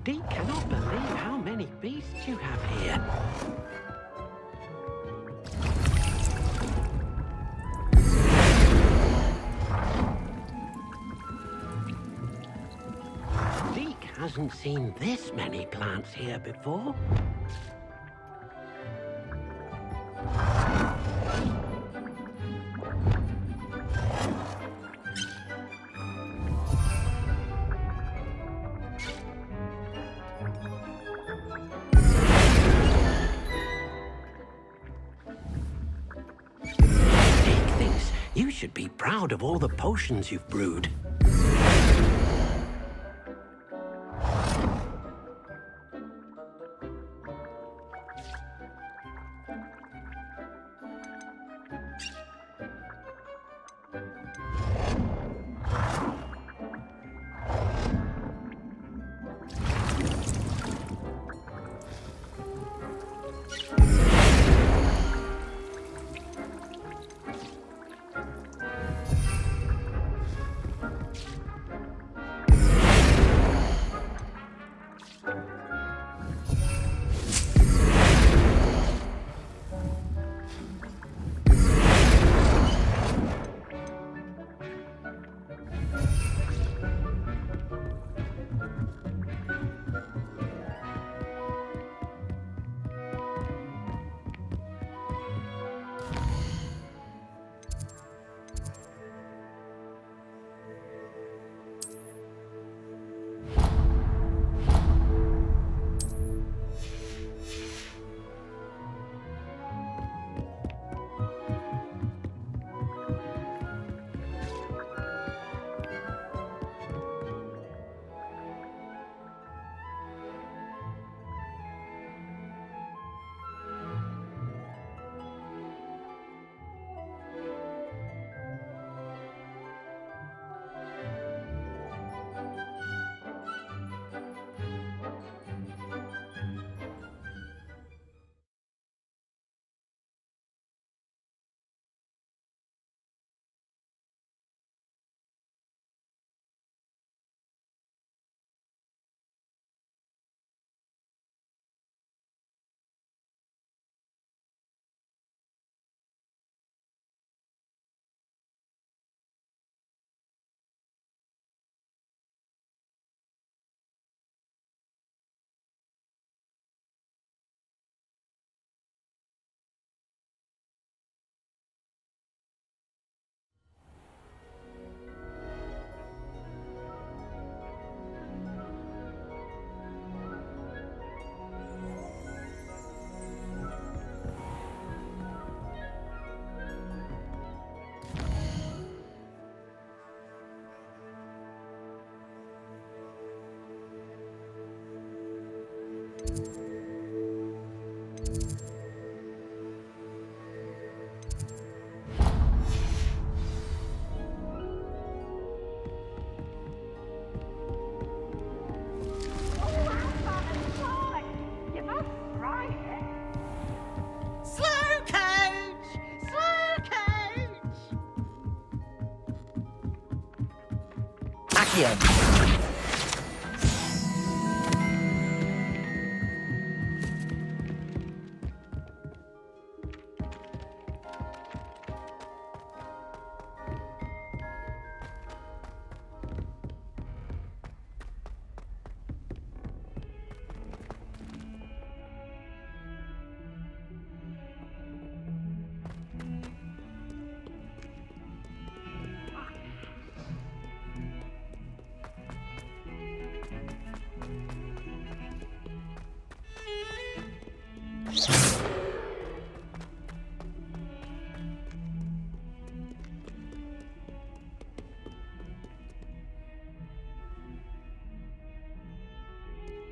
Dee cannot believe how many beasts you have here. Deke hasn't seen this many plants here before. You should be proud of all the potions you've brewed.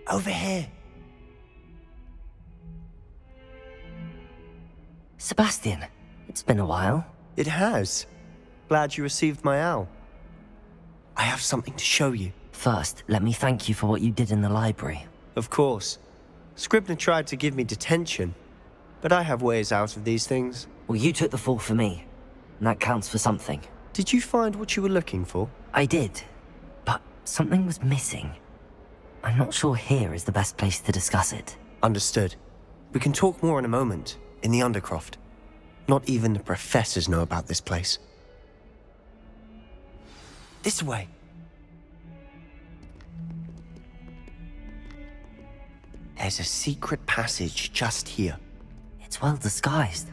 Over here. Sebastian, it's been a while. It has. Glad you received my owl. I have something to show you. First, let me thank you for what you did in the library. Of course. Scribner tried to give me detention, but I have ways out of these things. Well, you took the fall for me, and that counts for something. Did you find what you were looking for? I did, but something was missing. I'm not sure here is the best place to discuss it. Understood. We can talk more in a moment, in the Undercroft. Not even the professors know about this place. This way. There's a secret passage just here. It's well disguised.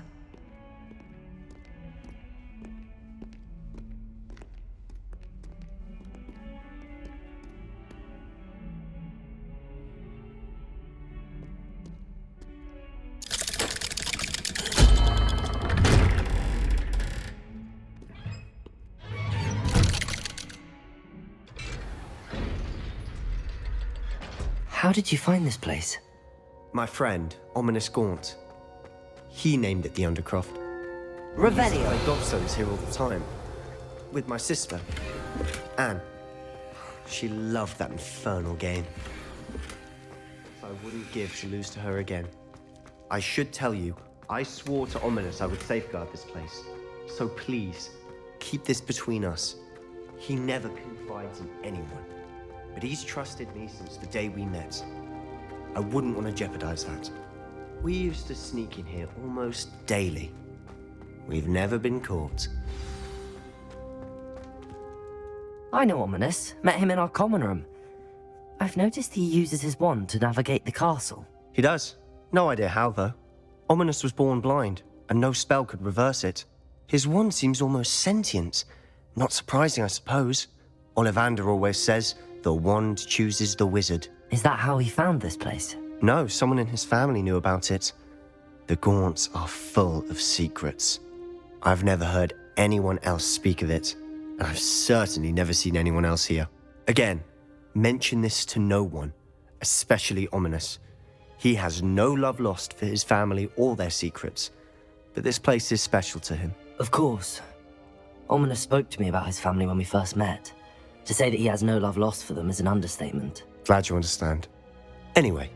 How did you find this place? My friend, Ominous Gaunt. He named it the Undercroft. Revelio! I gobstones here all the time. With my sister, Anne. She loved that infernal game. I wouldn't give to lose to her again. I should tell you, I swore to Ominous I would safeguard this place. So please, keep this between us. He never confides in anyone. But he's trusted me since the day we met. I wouldn't want to jeopardize that. We used to sneak in here almost daily. We've never been caught. I know Ominous. Met him in our common room. I've noticed he uses his wand to navigate the castle. He does. No idea how, though. Ominous was born blind, and no spell could reverse it. His wand seems almost sentient. Not surprising, I suppose. Ollivander always says, the wand chooses the wizard. Is that how he found this place? No, someone in his family knew about it. The Gaunts are full of secrets. I've never heard anyone else speak of it, and I've certainly never seen anyone else here. Again, mention this to no one, especially Ominous. He has no love lost for his family or their secrets, but this place is special to him. Of course. Ominous spoke to me about his family when we first met. To say that he has no love lost for them is an understatement. Glad you understand. Anyway,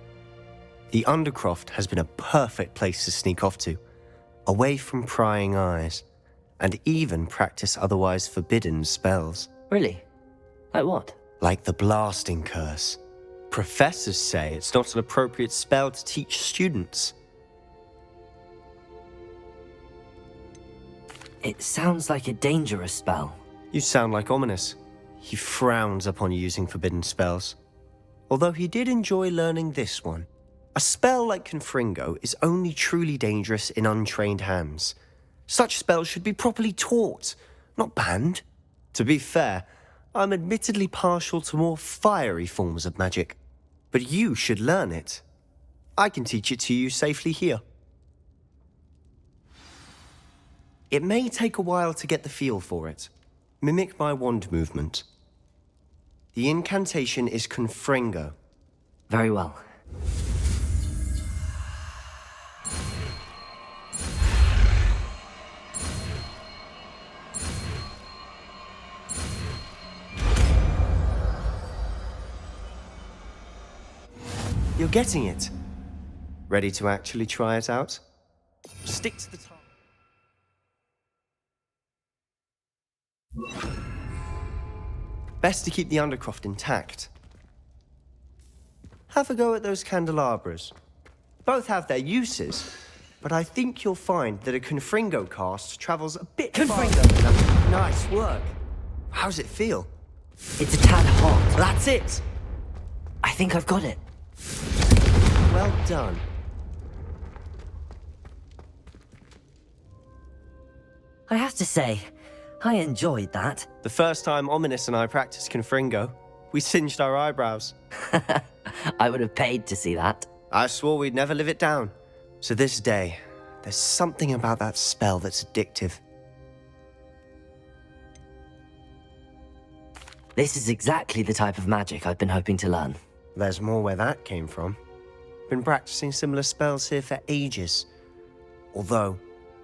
the Undercroft has been a perfect place to sneak off to, away from prying eyes, and even practice otherwise forbidden spells. Really? Like what? Like the blasting curse. Professors say it's not an appropriate spell to teach students. It sounds like a dangerous spell. You sound like Ominous. He frowns upon using forbidden spells. Although he did enjoy learning this one. A spell like Confringo is only truly dangerous in untrained hands. Such spells should be properly taught, not banned. To be fair, I'm admittedly partial to more fiery forms of magic. But you should learn it. I can teach it to you safely here. It may take a while to get the feel for it. Mimic my wand movement. The incantation is Confringo. Very well. You're getting it. Ready to actually try it out? Stick to the target. Best to keep the Undercroft intact. Have a go at those candelabras. Both have their uses, but I think you'll find that a Confringo cast travels a bit farther than that. Nice work. How's it feel? It's a tad hot. That's it! I think I've got it. Well done. I have to say, I enjoyed that. The first time Ominous and I practiced Confringo, we singed our eyebrows. I would have paid to see that. I swore we'd never live it down. So this day, there's something about that spell that's addictive. This is exactly the type of magic I've been hoping to learn. There's more where that came from. Been practicing similar spells here for ages. Although,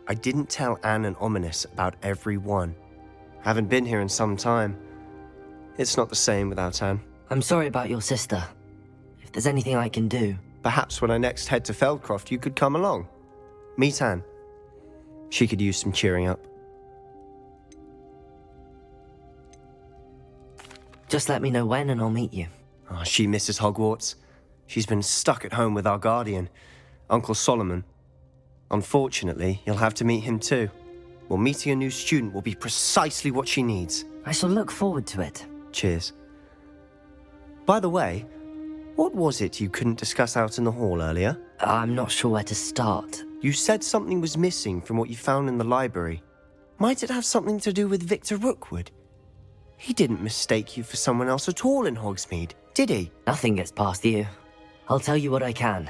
I didn't tell Anne and Ominous about every one. Haven't been here in some time. It's not the same without Anne. I'm sorry about your sister. If there's anything I can do... Perhaps when I next head to Feldcroft, you could come along. Meet Anne. She could use some cheering up. Just let me know when and I'll meet you. Oh, she misses Hogwarts. She's been stuck at home with our guardian, Uncle Solomon. Unfortunately, you'll have to meet him too. Well, meeting a new student will be precisely what she needs. I shall look forward to it. Cheers. By the way, what was it you couldn't discuss out in the hall earlier? I'm not sure where to start. You said something was missing from what you found in the library. Might it have something to do with Victor Rookwood? He didn't mistake you for someone else at all in Hogsmeade, did he? Nothing gets past you. I'll tell you what I can.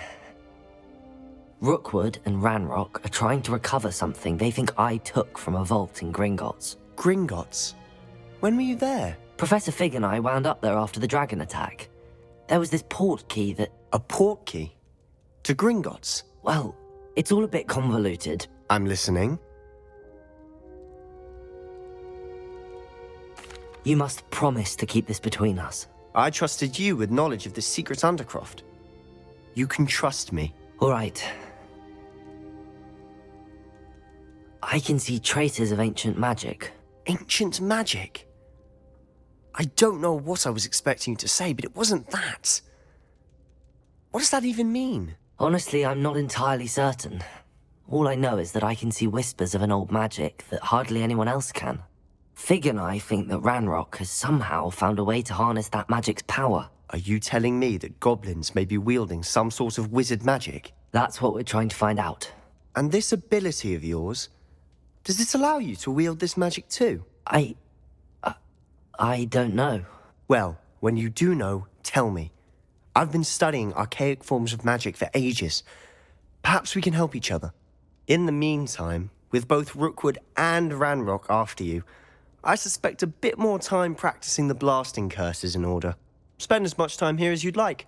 Rookwood and Ranrock are trying to recover something they think I took from a vault in Gringotts. Gringotts? When were you there? Professor Fig and I wound up there after the dragon attack. There was this portkey that... A portkey? To Gringotts? Well, it's all a bit convoluted. I'm listening. You must promise to keep this between us. I trusted you with knowledge of this secret undercroft. You can trust me. All right. I can see traces of ancient magic. Ancient magic? I don't know what I was expecting you to say, but it wasn't that. What does that even mean? Honestly, I'm not entirely certain. All I know is that I can see whispers of an old magic that hardly anyone else can. Fig and I think that Ranrock has somehow found a way to harness that magic's power. Are you telling me that goblins may be wielding some sort of wizard magic? That's what we're trying to find out. And this ability of yours, does it allow you to wield this magic too? I don't know. Well, when you do know, tell me. I've been studying archaic forms of magic for ages. Perhaps we can help each other. In the meantime, with both Rookwood and Ranrock after you, I suspect a bit more time practicing the blasting curse is in order. Spend as much time here as you'd like.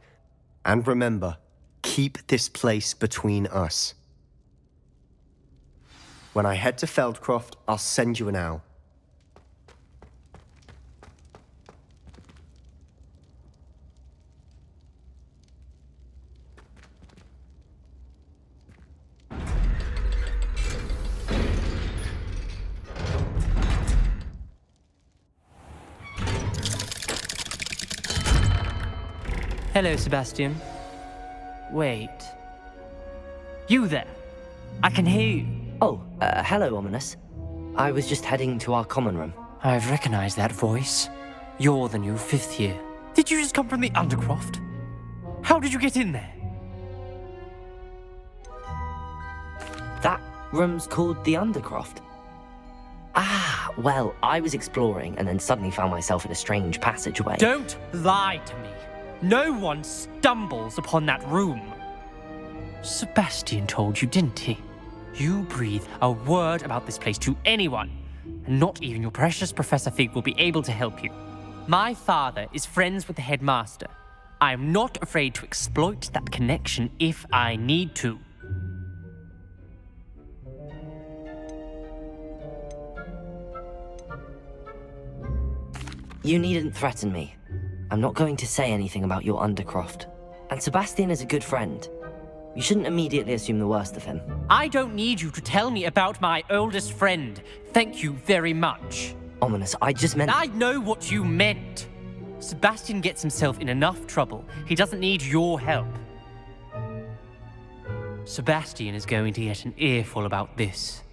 And remember, keep this place between us. When I head to Feldcroft, I'll send you an owl. Hello, Sebastian. Wait. You there? I can hear you. Oh, hello, Ominous. I was just heading to our common room. I've recognized that voice. You're the new 5th year. Did you just come from the Undercroft? How did you get in there? That room's called the Undercroft. Ah, well, I was exploring and then suddenly found myself in a strange passageway. Don't lie to me. No one stumbles upon that room. Sebastian told you, didn't he? You breathe a word about this place to anyone, and not even your precious Professor Fig will be able to help you. My father is friends with the headmaster. I am not afraid to exploit that connection if I need to. You needn't threaten me. I'm not going to say anything about your Undercroft. And Sebastian is a good friend. You shouldn't immediately assume the worst of him. I don't need you to tell me about my oldest friend. Thank you very much. Ominous, I just meant... I know what you meant. Sebastian gets himself in enough trouble. He doesn't need your help. Sebastian is going to get an earful about this.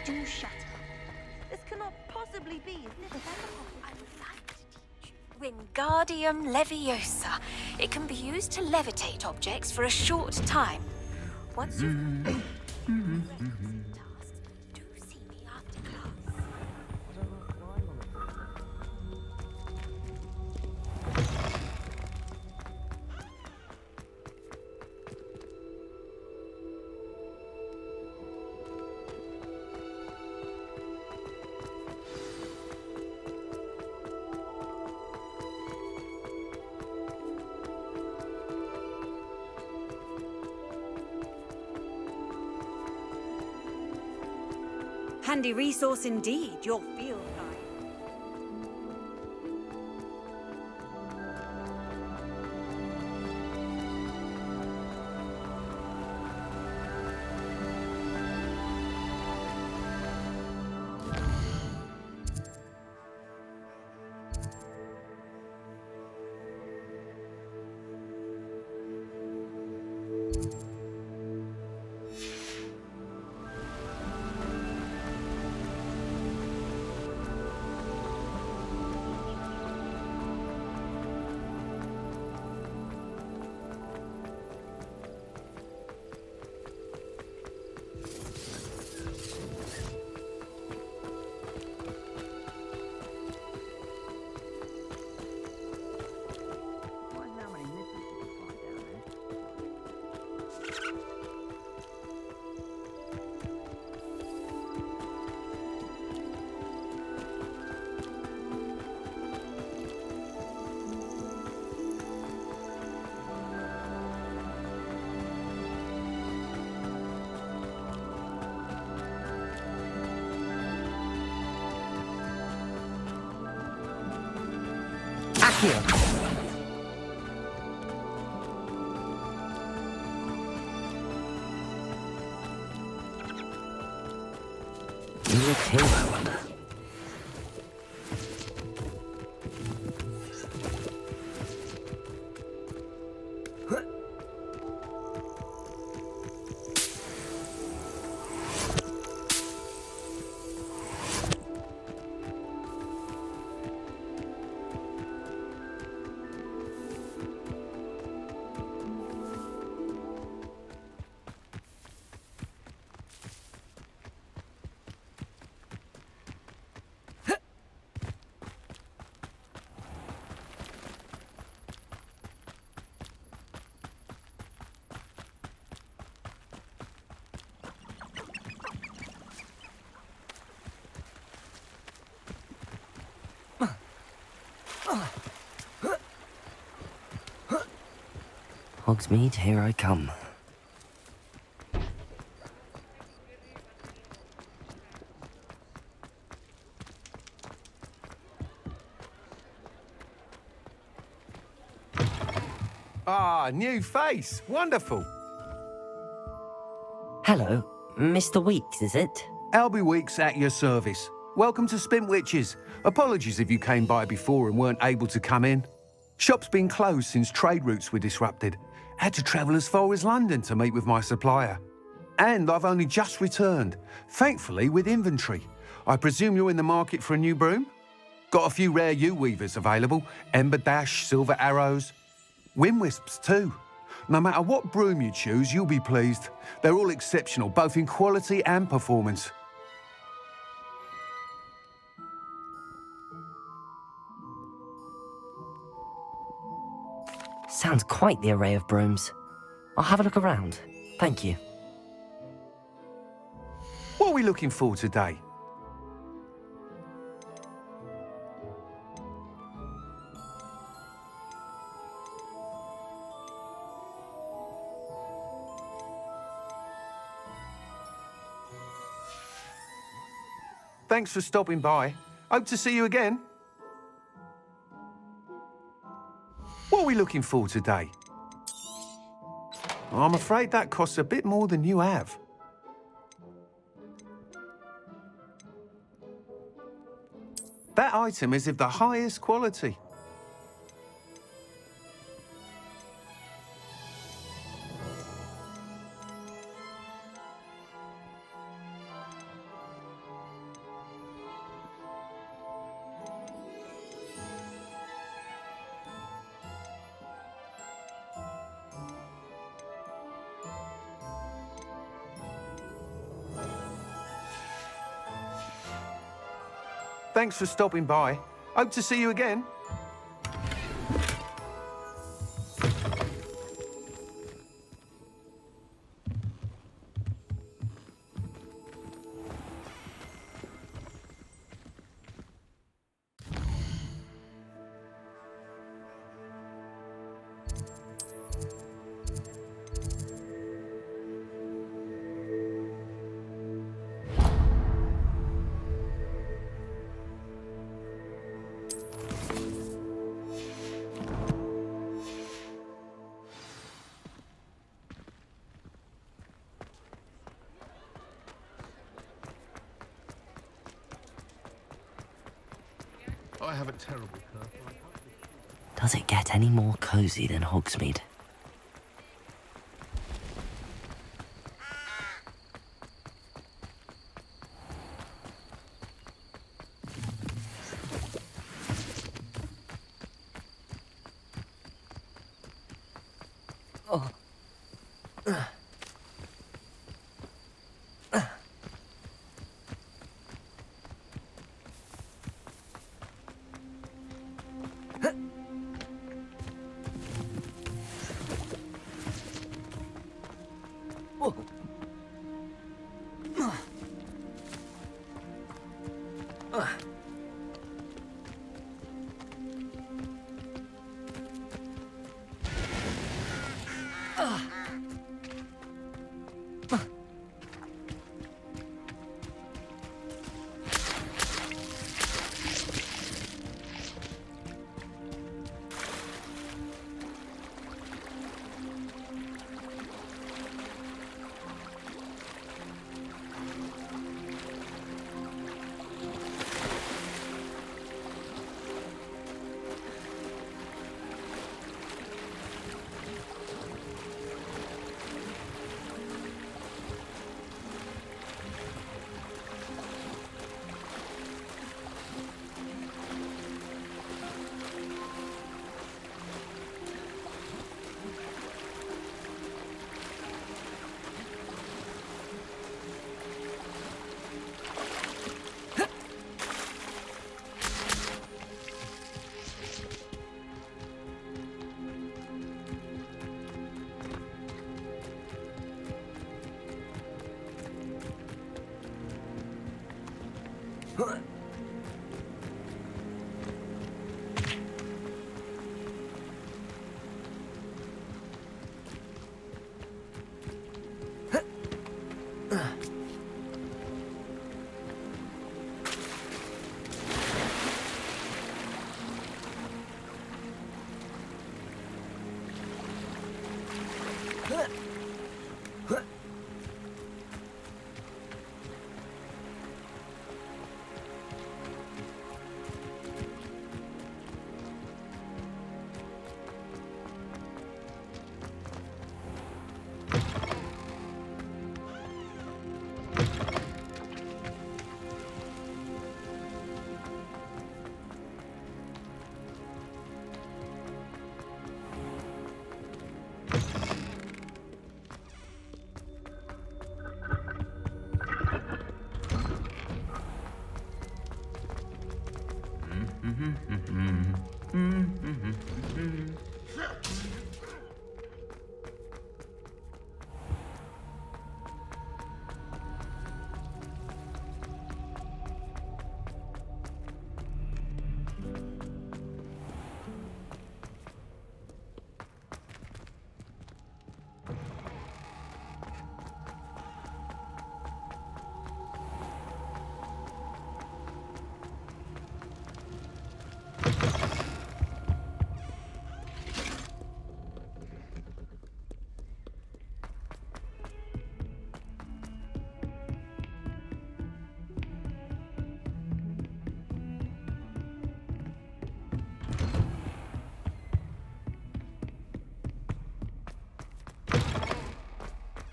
Do shut up. This cannot possibly be. Is this I would like to teach you Wingardium Leviosa. It can be used to levitate objects for a short time. Once you've tasks, do see me after class. Handy resource indeed, your field guide. Here. You look here, I wonder. Hogsmeade, here I come. Ah, new face. Wonderful. Hello, Mr. Weeks, is it? Albie Weeks at your service. Welcome to Spintwitches. Apologies if you came by before and weren't able to come in. Shop's been closed since trade routes were disrupted. Had to travel as far as London to meet with my supplier. And I've only just returned, thankfully with inventory. I presume you're in the market for a new broom? Got a few rare yew-weavers available, Ember Dash, Silver Arrows, Wind Wisps too. No matter what broom you choose, you'll be pleased. They're all exceptional, both in quality and performance. Sounds quite the array of brooms. I'll have a look around. Thank you. What are we looking for today? Thanks for stopping by. Hope to see you again. What are we looking for today? I'm afraid that costs a bit more than you have. That item is of the highest quality. Thanks for stopping by. Hope to see you again. I have a terrible curve. Does it get any more cozy than Hogsmeade?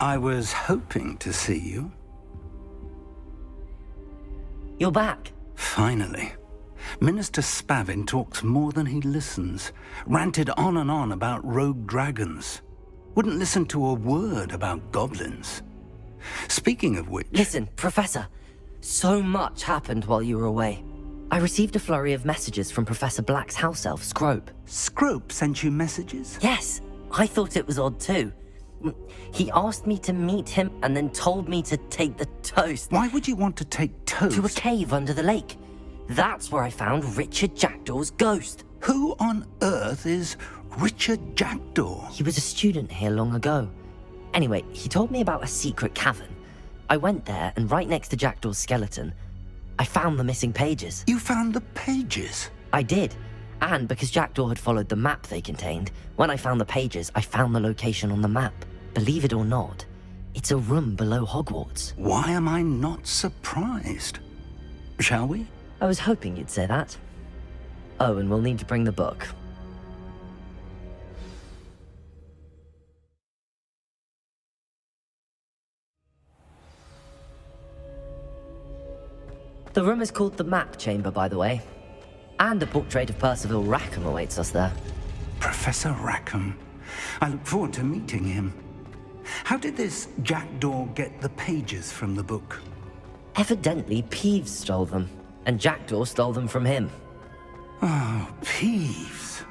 I was hoping to see you. You're back. Finally. Minister Spavin talks more than he listens. Ranted on and on about rogue dragons. Wouldn't listen to a word about goblins. Speaking of which... Listen, Professor. So much happened while you were away. I received a flurry of messages from Professor Black's house elf, Scrope. Scrope sent you messages? Yes, I thought it was odd too. He asked me to meet him and then told me to take the toast. Why would you want to take toast? To a cave under the lake. That's where I found Richard Jackdaw's ghost. Who on earth is Richard Jackdaw? He was a student here long ago. Anyway, he told me about a secret cavern. I went there, and right next to Jackdaw's skeleton, I found the missing pages. You found the pages? I did. And because Jackdaw had followed the map they contained, when I found the pages, I found the location on the map. Believe it or not, it's a room below Hogwarts. Why am I not surprised? Shall we? I was hoping you'd say that. Oh, and we'll need to bring the book. The room is called the Map Chamber, by the way. And a portrait of Percival Rackham awaits us there. Professor Rackham. I look forward to meeting him. How did this Jackdaw get the pages from the book? Evidently, Peeves stole them, and Jackdaw stole them from him. Oh, Peeves.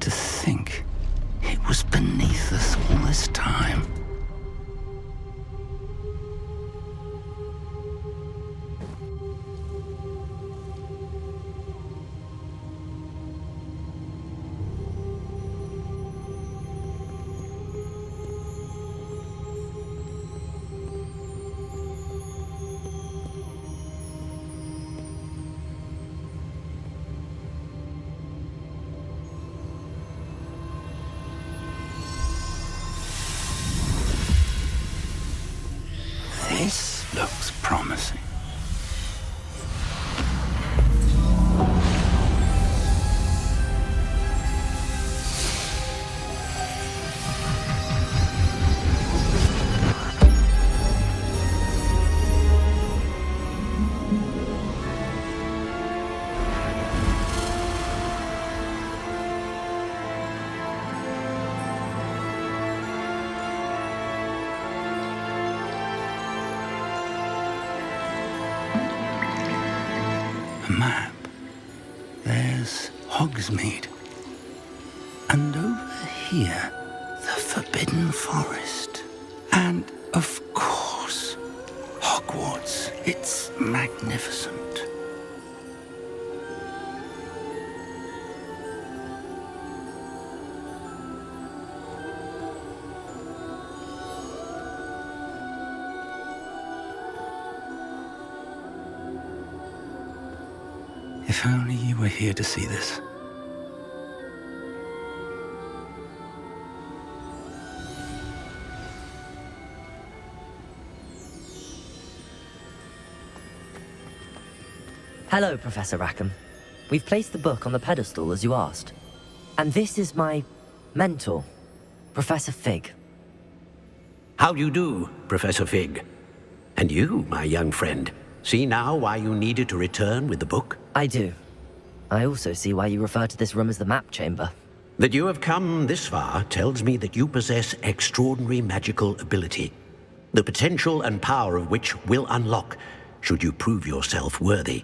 To think it was beneath us all this time. This looks promising. Map. There's Hogsmeade. And over here, the Forbidden Forest. And, of course, Hogwarts. It's magnificent. If only you were here to see this. Hello, Professor Rackham. We've placed the book on the pedestal as you asked. And this is my mentor, Professor Fig. How do you do, Professor Fig? And you, my young friend, see now why you needed to return with the book? I do. I also see why you refer to this room as the Map Chamber. That you have come this far tells me that you possess extraordinary magical ability, the potential and power of which will unlock should you prove yourself worthy.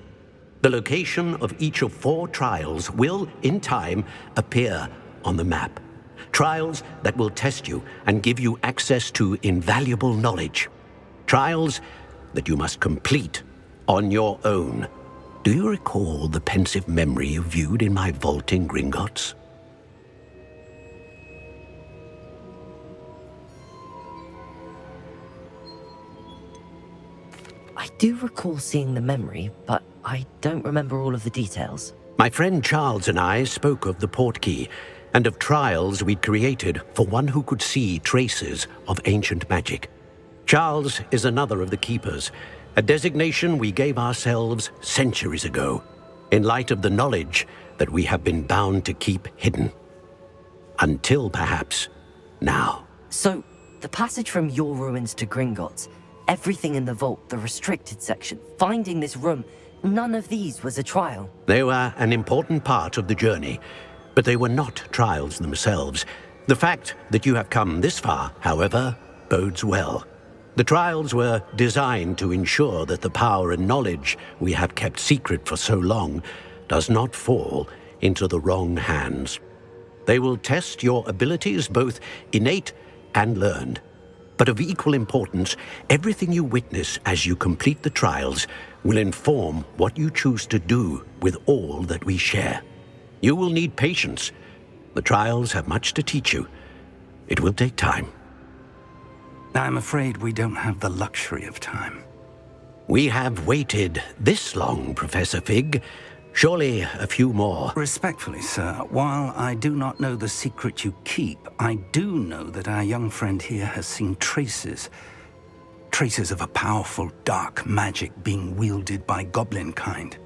The location of each of 4 trials will, in time, appear on the map. Trials that will test you and give you access to invaluable knowledge. Trials that you must complete on your own. Do you recall the pensive memory you viewed in my vault in Gringotts? I do recall seeing the memory, but I don't remember all of the details. My friend Charles and I spoke of the Portkey and of trials we'd created for one who could see traces of ancient magic. Charles is another of the Keepers, a designation we gave ourselves centuries ago, in light of the knowledge that we have been bound to keep hidden. Until, perhaps, now. So, the passage from your ruins to Gringotts, everything in the vault, the restricted section, finding this room, none of these was a trial. They were an important part of the journey, but they were not trials themselves. The fact that you have come this far, however, bodes well. The trials were designed to ensure that the power and knowledge we have kept secret for so long does not fall into the wrong hands. They will test your abilities, both innate and learned. But of equal importance, everything you witness as you complete the trials will inform what you choose to do with all that we share. You will need patience. The trials have much to teach you. It will take time. I'm afraid we don't have the luxury of time. We have waited this long, Professor Fig. Surely a few more. Respectfully, sir, while I do not know the secret you keep, I do know that our young friend here has seen traces of a powerful dark magic being wielded by goblin kind.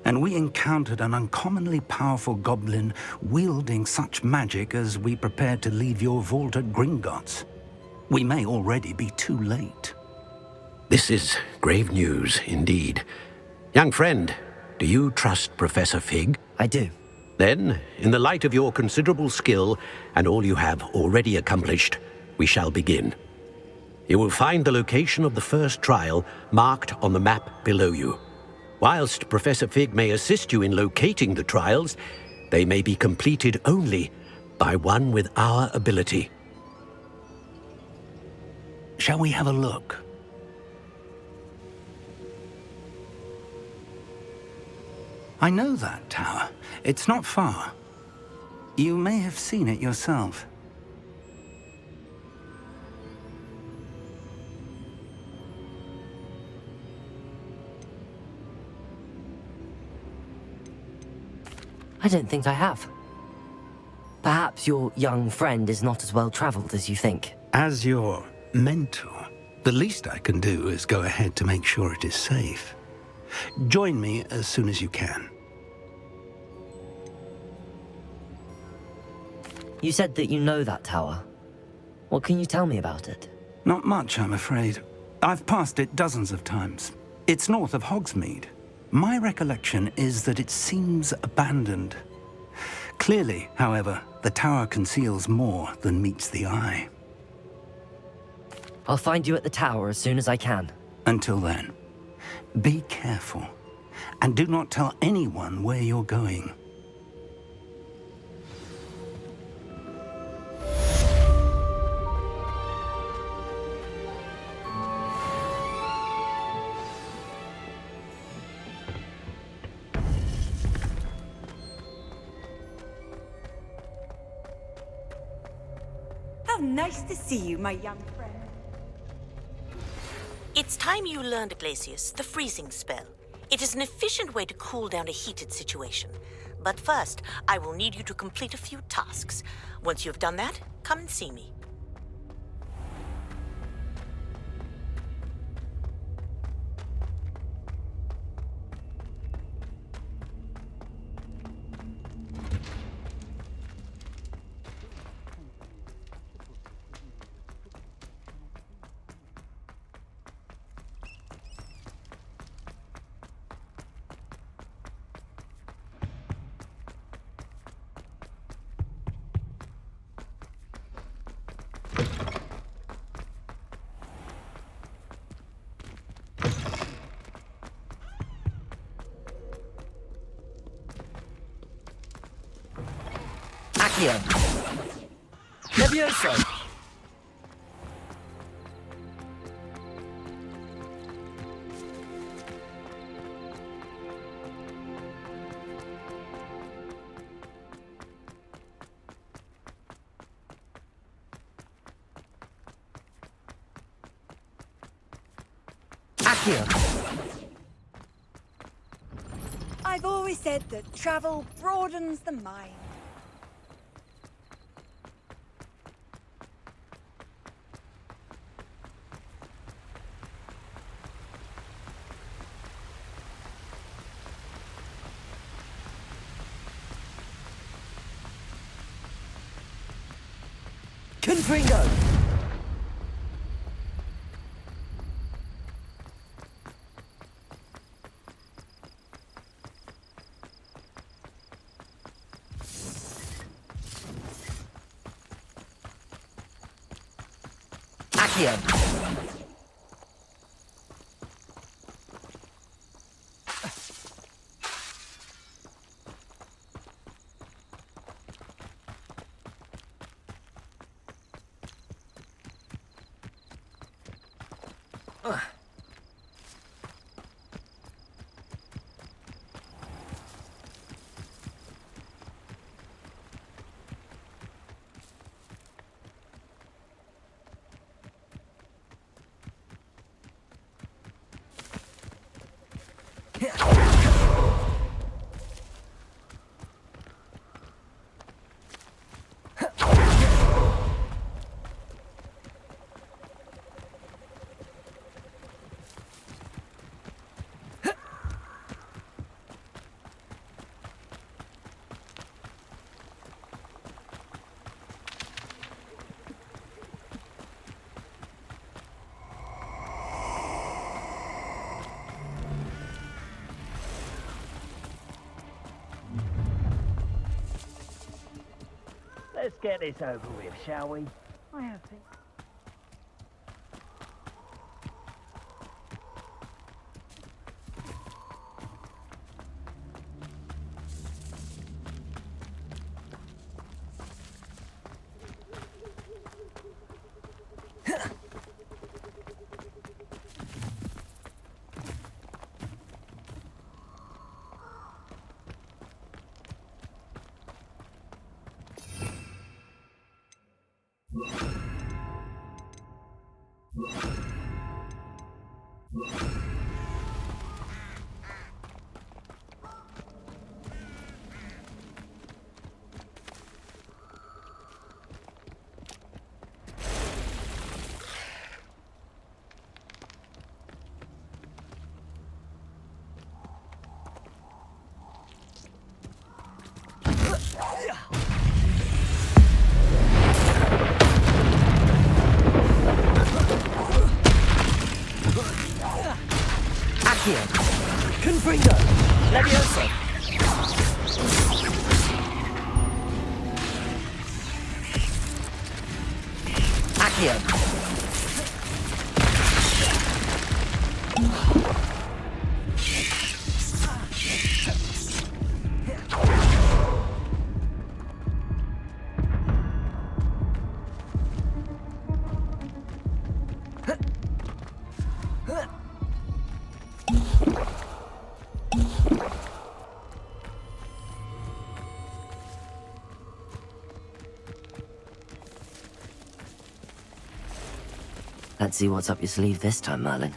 And we encountered an uncommonly powerful goblin wielding such magic as we prepared to leave your vault at Gringotts. We may already be too late. This is grave news indeed. Young friend, do you trust Professor Fig? I do. Then, in the light of your considerable skill and all you have already accomplished, we shall begin. You will find the location of the first trial marked on the map below you. Whilst Professor Fig may assist you in locating the trials, they may be completed only by one with our ability. Shall we have a look? I know that tower. It's not far. You may have seen it yourself. I don't think I have. Perhaps your young friend is not as well traveled as you think. As your mentor, the least I can do is go ahead to make sure it is safe. Join me as soon as you can. You said that you know that tower. What can you tell me about it? Not much, I'm afraid. I've passed it dozens of times. It's north of Hogsmeade. My recollection is that it seems abandoned. Clearly, however, the tower conceals more than meets the eye. I'll find you at the tower as soon as I can. Until then, be careful, and do not tell anyone where you're going. How nice to see you, my young friend. It's time you learned, Glacius, the freezing spell. It is an efficient way to cool down a heated situation. But first, I will need you to complete a few tasks. Once you've done that, come and see me. Accio! Levioso! Accio! I've always said that travel broadens the mind. Confringo! Accio! Let's get this over with, shall we? I have things. Gryffindor! Leviosa! Accio! Let's see what's up your sleeve this time, Merlin.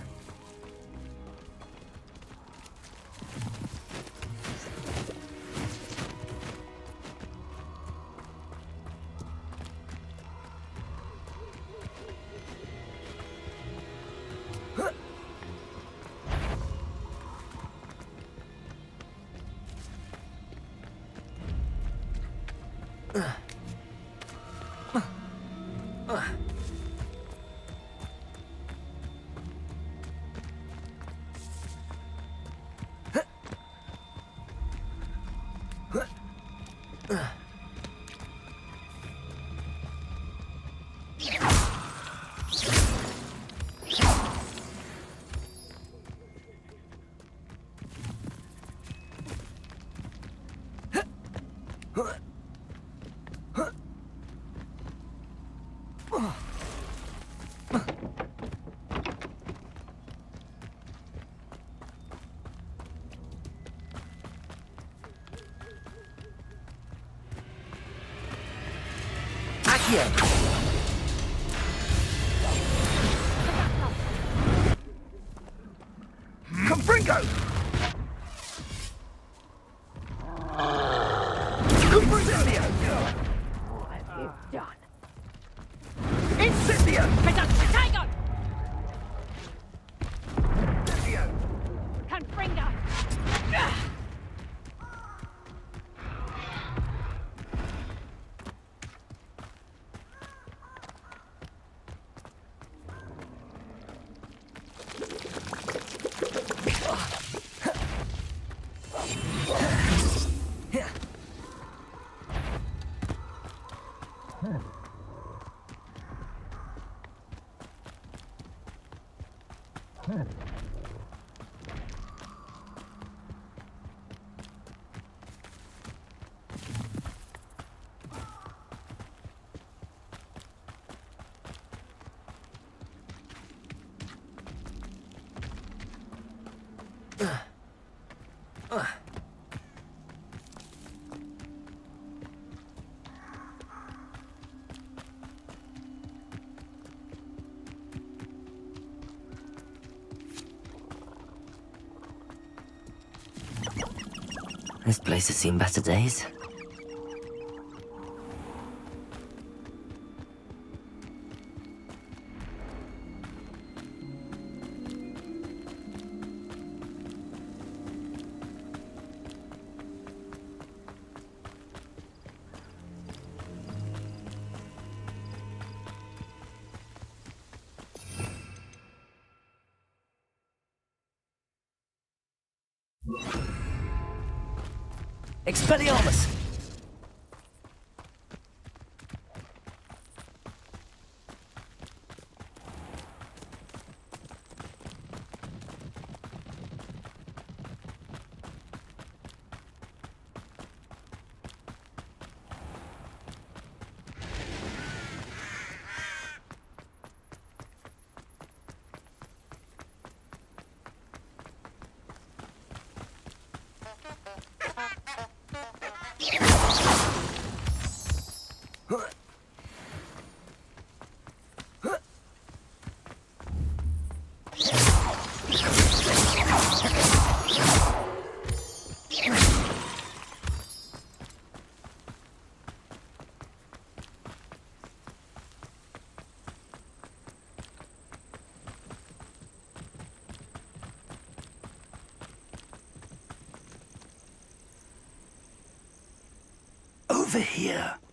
Confringo! Incendio! What have you done? Incendio! Potato! Incendio! Confringo! This place has seen better days. Expelliarmus! over here.